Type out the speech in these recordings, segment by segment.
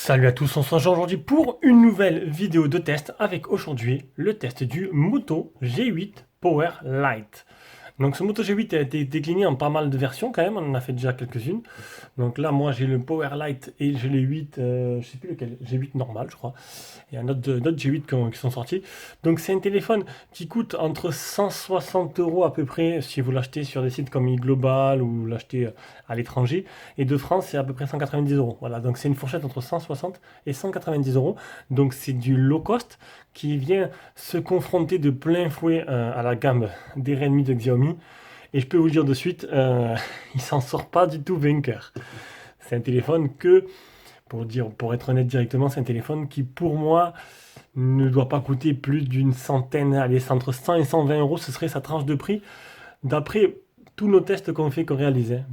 Salut à tous, on se rejoint aujourd'hui pour une nouvelle vidéo de test avec aujourd'hui le test du Moto G8 Power Lite. Donc ce Moto G8 a été décliné en pas mal de versions quand même, on en a fait déjà quelques-unes. Donc là moi j'ai le Power Lite et j'ai les 8, je sais plus lequel, G8 normal je crois. Et un autre, d'autres G8 qui sont sortis. Donc c'est un téléphone qui coûte entre 160 € à peu près si vous l'achetez sur des sites comme iGlobal ou l'achetez à l'étranger. Et de France c'est à peu près 190 €. Voilà, donc c'est une fourchette entre 160 et 190 €. Donc c'est du low cost qui vient se confronter de plein fouet à la gamme des Redmi de Xiaomi. Et je peux vous le dire de suite, il s'en sort pas du tout vainqueur. C'est un téléphone que, pour être honnête directement, c'est un téléphone qui pour moi ne doit pas coûter plus d'une centaine, allez, entre 100 et 120 €, ce serait sa tranche de prix. D'après tous nos tests qu'on réalise, hein,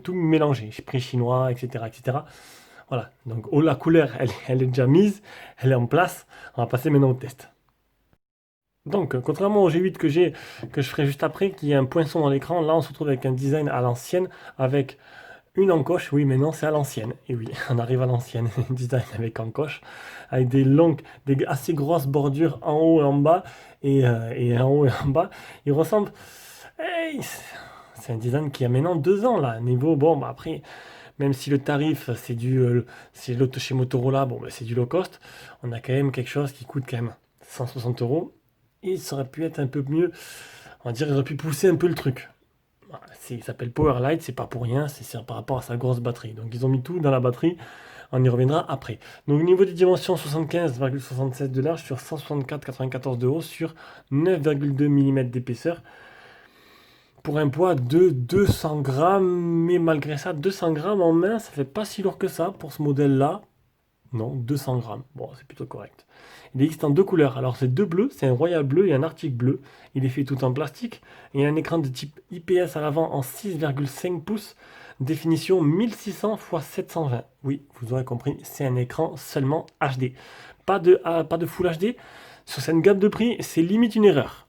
tout mélangé, prix chinois, etc., etc. Voilà, donc oh, la couleur, elle est déjà mise, elle est en place. On va passer maintenant au test. Donc, contrairement au G8 que je ferai juste après, qui a un poinçon dans l'écran, là on se retrouve avec un design à l'ancienne, avec une encoche. Oui, mais non, c'est à l'ancienne. Et oui, on arrive à l'ancienne, design avec encoche, avec des assez grosses bordures en haut et en bas, et en haut et en bas. Il ressemble. Hey, c'est un design qui a maintenant 2 ans là. Niveau, bon, bah après. Même si le tarif, c'est l'auto chez Motorola, bon, bah, c'est du low cost, on a quand même quelque chose qui coûte quand même 160 €. Et ça aurait pu être un peu mieux, on va dire, ils auraient pu pousser un peu le truc. Voilà, il s'appelle Powerlite, c'est pas pour rien, c'est par rapport à sa grosse batterie. Donc ils ont mis tout dans la batterie, on y reviendra après. Donc au niveau des dimensions, 75,76 de large sur 164,94 de haut sur 9,2 mm d'épaisseur pour un poids de 200 grammes, mais malgré ça, 200 grammes en main, ça fait pas si lourd que ça pour ce modèle-là. Non, 200 grammes. Bon, c'est plutôt correct. Il existe en deux couleurs. Alors, c'est deux bleus, c'est un Royal bleu et un Arctic bleu. Il est fait tout en plastique et un écran de type IPS à l'avant en 6,5 pouces, définition 1600 x 720. Oui, vous aurez compris, c'est un écran seulement HD. Pas de Full HD. Sur cette gamme de prix, c'est limite une erreur.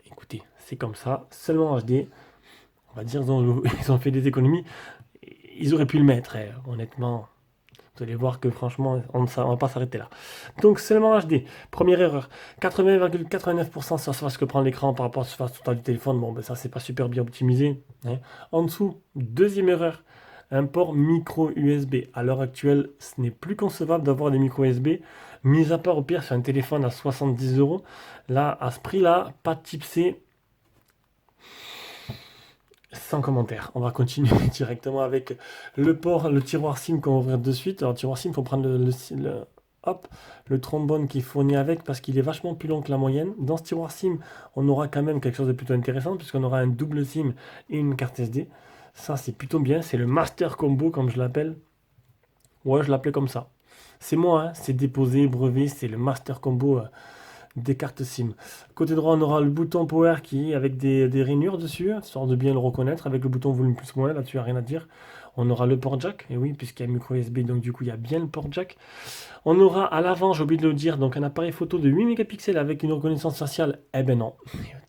Écoutez, c'est comme ça, seulement HD. On va dire ils ont fait des économies. Ils auraient pu le mettre, honnêtement. Vous allez voir que franchement, on ne va pas s'arrêter là. Donc seulement HD. Première erreur. 80,89% sur la surface que prend l'écran par rapport à la surface totale du téléphone. Bon, ben ça, c'est pas super bien optimisé, hein. En dessous, deuxième erreur. Un port micro USB. À l'heure actuelle, ce n'est plus concevable d'avoir des micro USB. Mis à part au pire sur un téléphone à 70 €. Là, à ce prix-là, pas de type C. Sans commentaire. On va continuer directement avec le tiroir SIM qu'on va ouvrir de suite. Alors, tiroir SIM, il faut prendre hop, le trombone qui est fourni avec parce qu'il est vachement plus long que la moyenne. Dans ce tiroir SIM, on aura quand même quelque chose de plutôt intéressant puisqu'on aura un double SIM et une carte SD. Ça, c'est plutôt bien. C'est le Master Combo, comme je l'appelle. Ouais, je l'appelais comme ça. C'est moi, hein, c'est déposé, brevet, c'est le Master Combo des cartes SIM. Côté droit, on aura le bouton Power qui est avec des rainures dessus, histoire de bien le reconnaître. Avec le bouton volume plus moins, là-dessus, il n'y a rien à dire. On aura le port jack, et oui, puisqu'il y a un micro USB, donc du coup, il y a bien le port jack. On aura à l'avant, j'ai oublié de le dire, donc un appareil photo de 8 mégapixels avec une reconnaissance faciale. Eh ben non.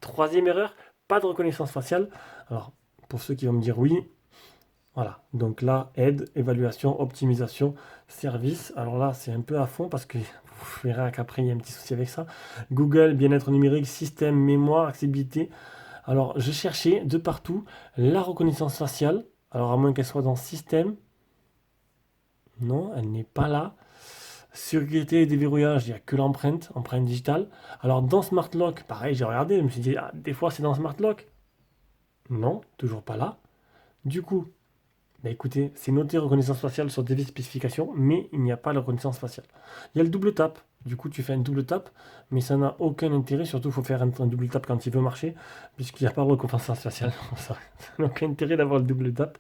Troisième erreur, pas de reconnaissance faciale. Alors, pour ceux qui vont me dire oui, voilà, donc là, aide, évaluation, optimisation, service. Alors là, c'est un peu à fond parce que vous verrez qu'après, il y a un petit souci avec ça. Google, bien-être numérique, système, mémoire, accessibilité. Alors, je cherchais de partout la reconnaissance faciale. Alors, à moins qu'elle soit dans système. Non, elle n'est pas là. Sécurité et déverrouillage, il n'y a que l'empreinte, empreinte digitale. Alors, dans Smart Lock, pareil, j'ai regardé, je me suis dit, ah, des fois, c'est dans Smart Lock. Non, toujours pas là. Du coup, bah écoutez, c'est noté reconnaissance faciale sur des spécifications, mais il n'y a pas la reconnaissance faciale. Il y a le double tap. Du coup, tu fais un double tap, mais ça n'a aucun intérêt. Surtout, il faut faire un double tap quand il veut marcher, puisqu'il n'y a pas de reconnaissance faciale. Ça n'a aucun intérêt d'avoir le double tap.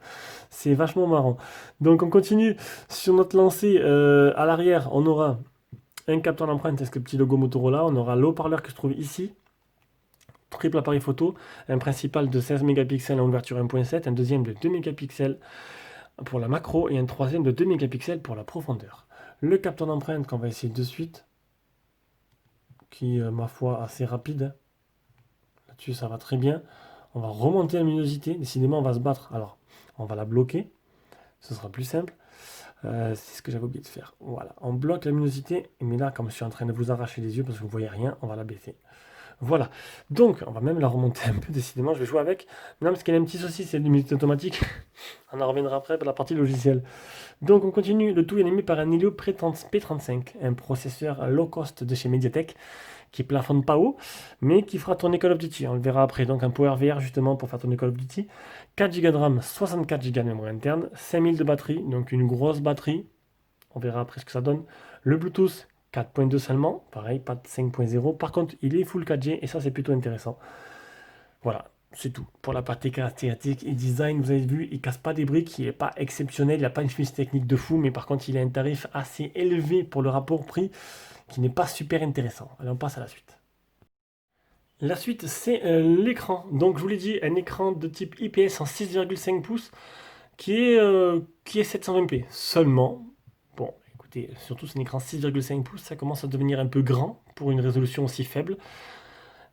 C'est vachement marrant. Donc, on continue sur notre lancée. À l'arrière, on aura un capteur d'empreinte, avec ce petit logo Motorola. On aura l'haut-parleur que se trouve ici. Triple appareil photo, un principal de 16 mégapixels en ouverture 1.7, un deuxième de 2 mégapixels pour la macro et un troisième de 2 mégapixels pour la profondeur. Le capteur d'empreinte qu'on va essayer de suite, qui ma foi assez rapide. Là-dessus ça va très bien. On va remonter la luminosité, décidément on va se battre. Alors on va la bloquer, ce sera plus simple. C'est ce que j'avais oublié de faire. Voilà, on bloque la luminosité, mais là comme je suis en train de vous arracher les yeux parce que vous ne voyez rien, on va la baisser. Voilà, donc on va même la remonter un peu, décidément je vais jouer avec. Non, parce qu'elle a un petit souci, c'est l'humidité automatique. On en reviendra après pour la partie logicielle. Donc on continue, le tout est animé par un Helio P35, un processeur low cost de chez Mediatek qui plafonne pas haut, mais qui fera tourner Call of Duty. On le verra après. Donc un PowerVR justement pour faire tourner Call of Duty. 4 Go de RAM, 64 Go de mémoire interne, 5000 de batterie, donc une grosse batterie. On verra après ce que ça donne. Le Bluetooth 4.2 seulement, pareil, pas de 5.0. Par contre, il est full 4G et ça c'est plutôt intéressant. Voilà, c'est tout. Pour la partie caractéristique et design, vous avez vu, il casse pas des briques, il n'est pas exceptionnel, il n'a pas une fiche technique de fou, mais par contre, il a un tarif assez élevé pour le rapport prix qui n'est pas super intéressant. Allez, on passe à la suite. La suite, c'est l'écran. Donc, je vous l'ai dit, un écran de type IPS en 6,5 pouces qui est 720p seulement. Bon, écoutez, surtout c'est un écran 6,5 pouces, ça commence à devenir un peu grand pour une résolution aussi faible.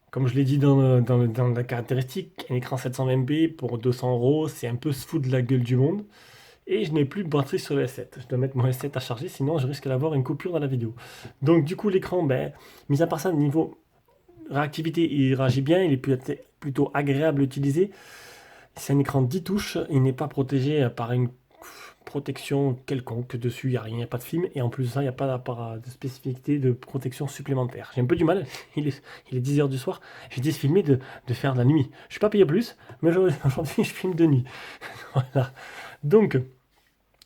Comme je l'ai dit dans la caractéristique, un écran 720p pour 200 euros, c'est un peu se foutre de la gueule du monde. Et je n'ai plus de batterie sur le S7. Je dois mettre mon S7 à charger, sinon je risque d'avoir une coupure dans la vidéo. Donc du coup l'écran, mis à part ça, niveau réactivité, il réagit bien, il est plutôt agréable à utiliser. C'est un écran 10 touches, il n'est pas protégé par une protection quelconque. Dessus, il n'y a rien, il n'y a pas de film. Et en plus de ça, il n'y a pas de spécificité de protection supplémentaire. J'ai un peu du mal, il est 10h du soir. J'ai dit de filmer de faire de la nuit. Je ne suis pas payé plus, mais aujourd'hui, je filme de nuit. Voilà. Donc,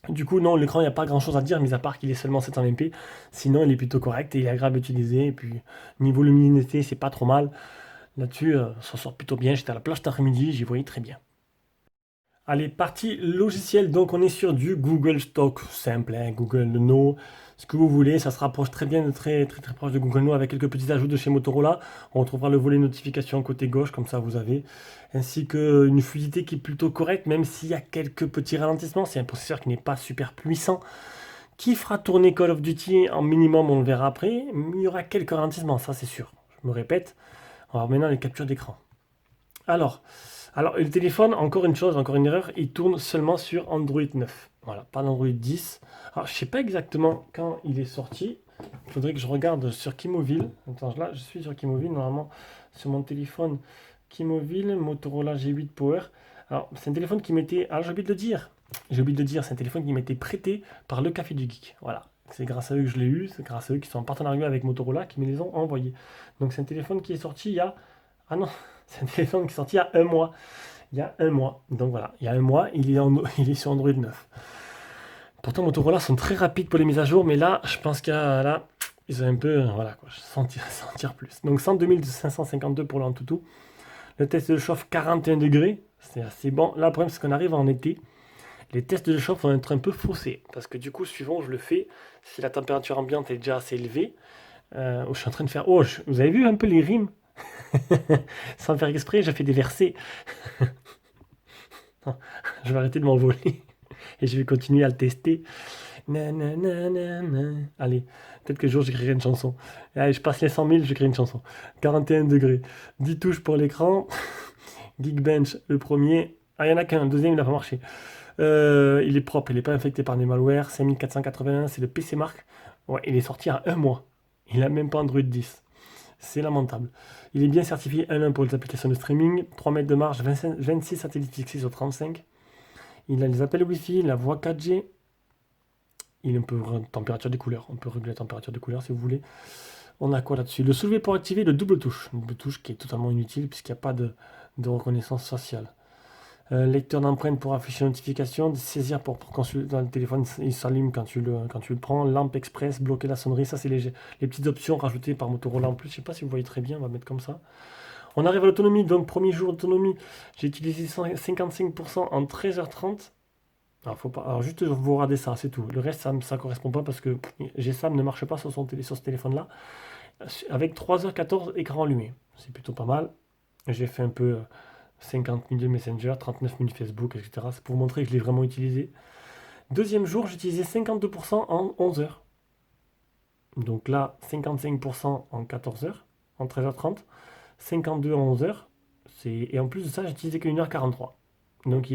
du coup, non, l'écran, il n'y a pas grand chose à dire, mis à part qu'il est seulement 720p. Sinon, il est plutôt correct et il est agréable à utiliser. Et puis, niveau luminosité, c'est pas trop mal. Là-dessus, ça sort plutôt bien. J'étais à la plage cet après-midi, j'y voyais très bien. Allez, partie logiciel. Donc, on est sur du Google Stock simple, hein, Google No, ce que vous voulez. Ça se rapproche très bien, très, très, très proche de Google No avec quelques petits ajouts de chez Motorola. On retrouvera le volet notification côté gauche, comme ça vous avez, ainsi qu'une fluidité qui est plutôt correcte, même s'il y a quelques petits ralentissements. C'est un processeur qui n'est pas super puissant, qui fera tourner Call of Duty en minimum, on le verra après, mais il y aura quelques ralentissements, ça c'est sûr. Je me répète. On va maintenant les captures d'écran. Alors, le téléphone, encore une chose, encore une erreur, il tourne seulement sur Android 9. Voilà, pas d'Android 10. Alors, je sais pas exactement quand il est sorti. Il faudrait que je regarde sur Kimobile. Attends, là, je suis sur Kimobile, normalement, sur mon téléphone Kimobile, Motorola G8 Power. Alors, c'est un téléphone qui m'était... Alors, j'ai oublié de le dire. J'ai oublié de le dire, c'est un téléphone qui m'était prêté par le Café du Geek. Voilà. C'est grâce à eux que je l'ai eu, c'est grâce à eux qui sont en partenariat avec Motorola qui me les ont envoyés. Donc, c'est un téléphone qui est sorti il y a... Ah non, c'est un téléphone qui est sorti il y a un mois. Il y a un mois. Donc voilà, il y a un mois, il est sur Android 9. Pourtant, Motorola sont très rapides pour les mises à jour, mais là, je pense qu'il y a, là, ils ont un peu, voilà quoi, sentir plus. Donc 102 552 pour l'Antutu. Le test de chauffe 41 degrés, c'est assez bon. Là, le problème, c'est qu'on arrive en été. Les tests de chauffe vont être un peu faussés, parce que du coup, suivant où je le fais, si la température ambiante est déjà assez élevée, je suis en train de faire... Oh, vous avez vu un peu les rimes? Sans faire exprès, je fais des versets. Non, je vais arrêter de m'envoler et je vais continuer à le tester. Allez, peut-être que le jour j'écrirai une chanson. Allez, je passe les 100 000, j'écris une chanson. 41 degrés. 10 touches pour l'écran. Geekbench, le premier. Ah, il n'y en a qu'un. Le deuxième, il n'a pas marché. Il est propre, il n'est pas infecté par des malwares. 5481, c'est le PC Mark. Ouais, il est sorti il y a un mois. Il n'a même pas Android 10. C'est lamentable. Il est bien certifié 1.1 pour les applications de streaming, 3 mètres de marge, 26 satellites fixés sur 35. Il a les appels Wi-Fi, la voix 4G. Il peut température des couleurs. On peut régler la température des couleurs si vous voulez. On a quoi là-dessus? Le soulevé pour activer le double touche. Une double touche qui est totalement inutile puisqu'il n'y a pas de reconnaissance faciale. Lecteur d'empreintes pour afficher une notification, saisir pour consulter dans le téléphone, il s'allume quand tu le prends. Lampe express, bloquer la sonnerie, ça c'est les petites options rajoutées par Motorola en plus. Je sais pas si vous voyez très bien, on va mettre comme ça. On arrive à l'autonomie, donc premier jour d'autonomie, j'ai utilisé 55% en 13h30. Alors juste vous regardez ça, c'est tout. Le reste ça correspond pas parce que GSAM ne marche pas sur ce téléphone-là. Avec 3h14 écran allumé, c'est plutôt pas mal. J'ai fait un peu 50 minutes de Messenger, 39 minutes Facebook, etc. C'est pour vous montrer que je l'ai vraiment utilisé. Deuxième jour, j'utilisais 52% en 11 heures. Donc là, 55% en 14 heures, en 13h30, 52 en 11 heures. Et en plus de ça, j'utilisais que 1h43. Donc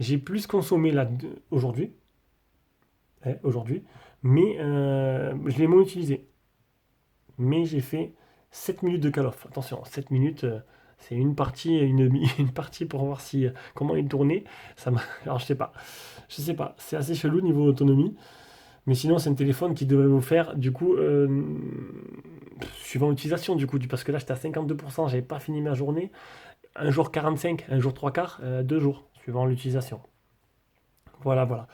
j'ai plus consommé là aujourd'hui, aujourd'hui, mais je l'ai moins utilisé. Mais j'ai fait 7 minutes de call off. Attention, 7 minutes, c'est une partie, une partie pour voir si comment il tournait. Alors je sais pas, c'est assez chelou niveau autonomie. Mais sinon, c'est un téléphone qui devrait vous faire, du coup, suivant l'utilisation, du coup, parce que là, j'étais à 52%, j'avais pas fini ma journée. Un jour 45, un jour 3 quarts, 2 jours, suivant l'utilisation. Voilà, voilà.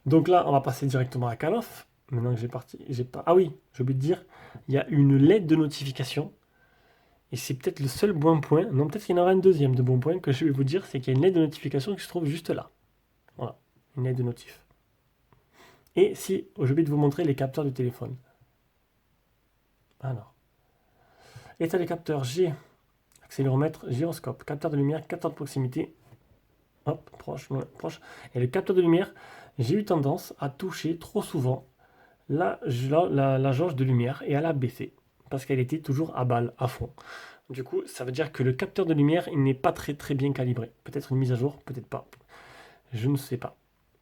Donc là, on va passer directement à Call of. Maintenant que j'ai parti, j'ai pas. Ah oui, j'ai oublié de dire, il y a une LED de notification. Et c'est peut-être le seul bon point. Non, peut-être qu'il y en aura un deuxième de bon point que je vais vous dire, c'est qu'il y a une LED de notification qui se trouve juste là. Voilà, une LED de notif. Et si, j'ai oublié de vous montrer les capteurs du téléphone. Alors, état des capteurs G, accéléromètre, gyroscope, capteur de lumière, capteur de proximité. Hop, proche, loin, proche. Et le capteur de lumière, j'ai eu tendance à toucher trop souvent la jauge de lumière et à la baisser. Parce qu'elle était toujours à balle, à fond. Du coup, ça veut dire que le capteur de lumière, il n'est pas très très bien calibré. Peut-être une mise à jour, peut-être pas. Je ne sais pas.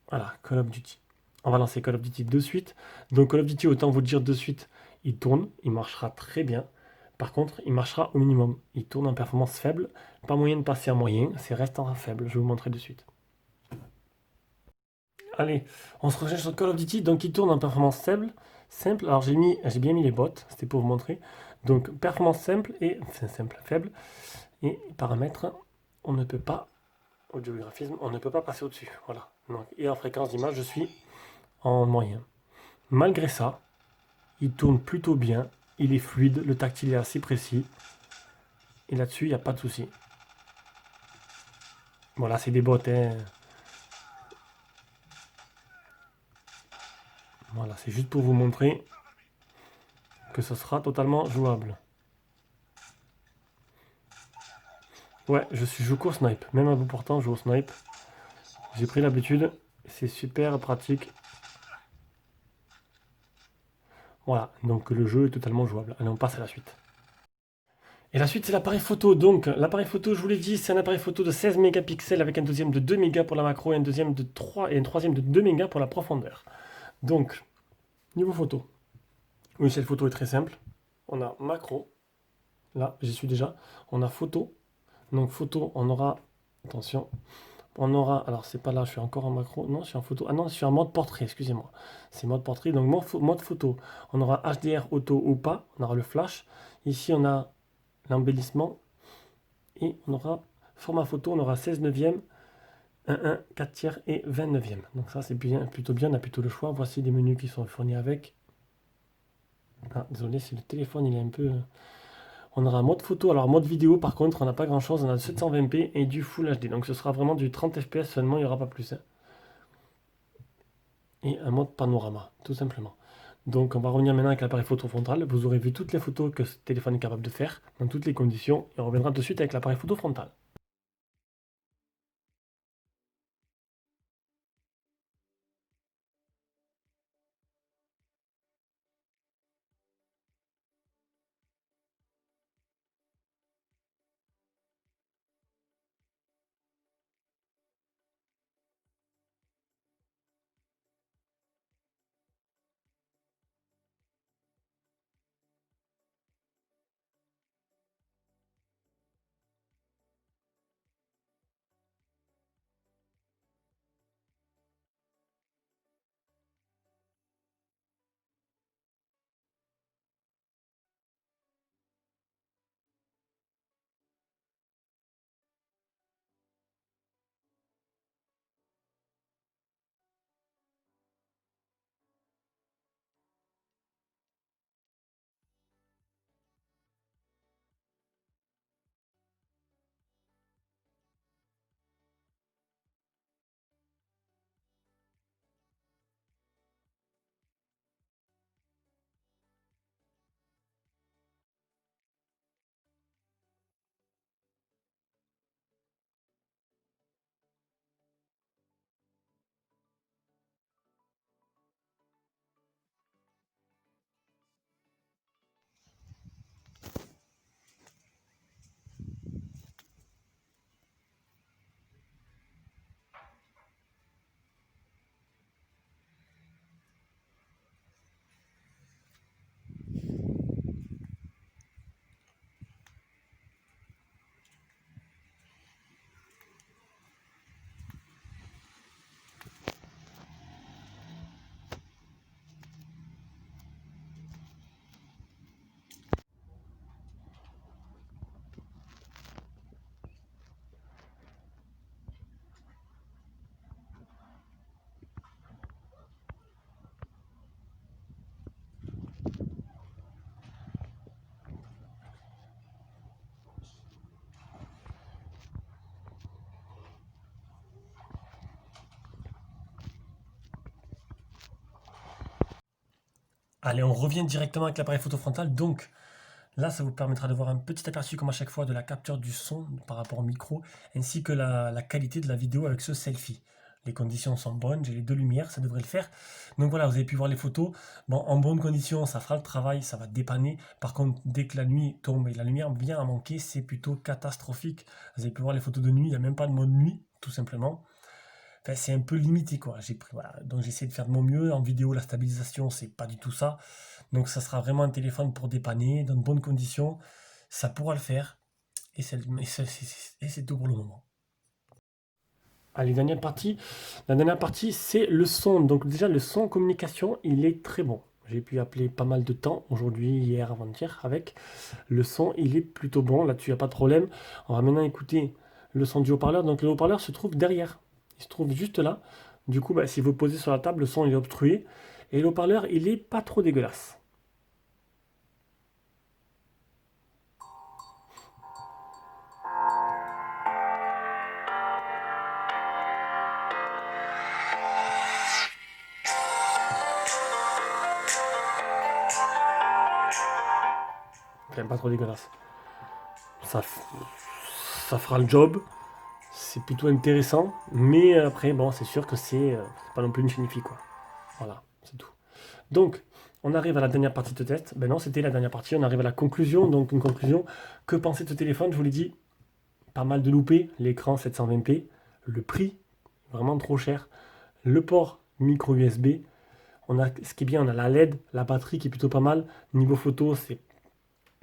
Voilà, Call of Duty. On va lancer Call of Duty de suite. Donc Call of Duty, autant vous le dire de suite, il tourne, il marchera très bien. Par contre, il marchera au minimum. Il tourne en performance faible. Pas moyen de passer en moyen, c'est restant faible. Je vais vous montrer de suite. Allez, on se recherche sur Call of Duty. Donc il tourne en performance faible. Simple. Alors j'ai bien mis les bots, c'était pour vous montrer. Donc performance simple et enfin, simple, faible. Et paramètres, on ne peut pas, audiographisme, on ne peut pas passer au-dessus. Voilà. Donc, et en fréquence d'image, je suis en moyen. Malgré ça, il tourne plutôt bien, il est fluide, le tactile est assez précis. Et là-dessus, il n'y a pas de souci. Voilà, c'est des bots. Hein. Voilà, c'est juste pour vous montrer que ce sera totalement jouable. Ouais, je joue qu'au snipe. Même à bout portant, je joue au snipe. J'ai pris l'habitude. C'est super pratique. Voilà, donc le jeu est totalement jouable. Allez, on passe à la suite. Et la suite, c'est l'appareil photo. Donc, l'appareil photo, je vous l'ai dit, c'est un appareil photo de 16 mégapixels avec un deuxième de 2 mégas pour la macro et un deuxième de 3 et un troisième de 2 mégas pour la profondeur. Donc, niveau photo. Oui, cette photo est très simple. On a macro. Là, j'y suis déjà. On a photo. Donc, photo, on aura. Attention. On aura. Alors, c'est pas là, je suis encore en macro. Non, je suis en photo. Ah non, je suis en mode portrait, excusez-moi. C'est mode portrait. Donc, mode photo. On aura HDR auto ou pas. On aura le flash. Ici, on a l'embellissement. Et on aura format photo, on aura 16 neuvième, 1, 4 tiers et 20 neuvième. Donc ça c'est bien, plutôt bien, on a plutôt le choix. Voici les menus qui sont fournis avec. Ah, désolé, c'est le téléphone, il est un peu... On aura mode photo, alors mode vidéo par contre, on n'a pas grand chose, on a 720p et du Full HD. Donc ce sera vraiment du 30 fps seulement, il n'y aura pas plus. Hein. Et un mode panorama, tout simplement. Donc on va revenir maintenant avec l'appareil photo frontal. Vous aurez vu toutes les photos que ce téléphone est capable de faire, dans toutes les conditions. Et on reviendra de suite avec l'appareil photo frontal. Allez, on revient directement avec l'appareil photo frontal. Donc là, ça vous permettra de voir un petit aperçu comme à chaque fois de la capture du son par rapport au micro, ainsi que la qualité de la vidéo avec ce selfie. Les conditions sont bonnes, j'ai les deux lumières, ça devrait le faire. Donc voilà, vous avez pu voir les photos. Bon, en bonne condition, ça fera le travail, ça va dépanner. Par contre, dès que la nuit tombe et la lumière vient à manquer, c'est plutôt catastrophique. Vous avez pu voir les photos de nuit, il n'y a même pas de mode nuit, tout simplement. Enfin, c'est un peu limité, quoi. Voilà. Donc j'essaie de faire de mon mieux. En vidéo, la stabilisation, c'est pas du tout ça. Donc ça sera vraiment un téléphone pour dépanner, dans de bonnes conditions. Ça pourra le faire. Et c'est tout pour le moment. Allez, dernière partie. La dernière partie, c'est le son. Donc déjà, le son communication, il est très bon. J'ai pu appeler pas mal de temps, aujourd'hui, hier, avant-hier, avec. Le son, il est plutôt bon. Là-dessus, il n'y a pas de problème. On va maintenant écouter le son du haut-parleur. Donc le haut-parleur se trouve derrière. Il se trouve juste là. Du coup, bah, si vous le posez sur la table, le son il est obstrué. Et le haut-parleur, il est pas trop dégueulasse. Enfin, pas trop dégueulasse. Ça, ça fera le job. C'est plutôt intéressant. Mais après, bon, c'est sûr que c'est pas non plus une finifi, quoi. Voilà, c'est tout. Donc, on arrive à la dernière partie de test. Ben non, c'était la dernière partie. On arrive à la conclusion. Donc, une conclusion. Que penser de ce téléphone? Je vous l'ai dit, pas mal de loupés. L'écran 720p. Le prix, vraiment trop cher. Le port micro USB. Ce qui est bien, on a la LED, la batterie qui est plutôt pas mal. Niveau photo,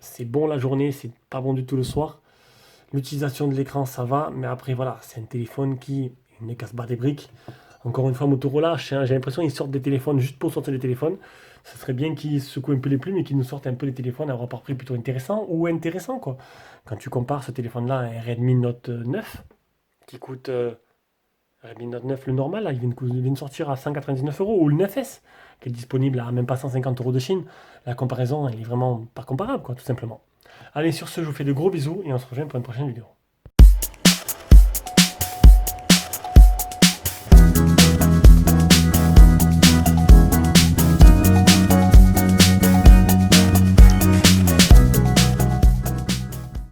c'est bon la journée, c'est pas bon du tout le soir. L'utilisation de l'écran, ça va, mais après, voilà, c'est un téléphone qui ne casse pas des briques. Encore une fois, Motorola, j'ai l'impression qu'ils sortent des téléphones juste pour sortir des téléphones. Ce serait bien qu'ils secouent un peu les plumes et qu'ils nous sortent un peu des téléphones à rapport prix plutôt intéressant ou intéressant, quoi. Quand tu compares ce téléphone-là à un Redmi Note 9, qui coûte Redmi Note 9, le normal, là, il vient de sortir à 199 euros, ou le 9S, qui est disponible à même pas 150 euros de Chine. La comparaison, elle est vraiment pas comparable, quoi, tout simplement. Allez, sur ce, je vous fais de gros bisous et on se rejoint pour une prochaine vidéo.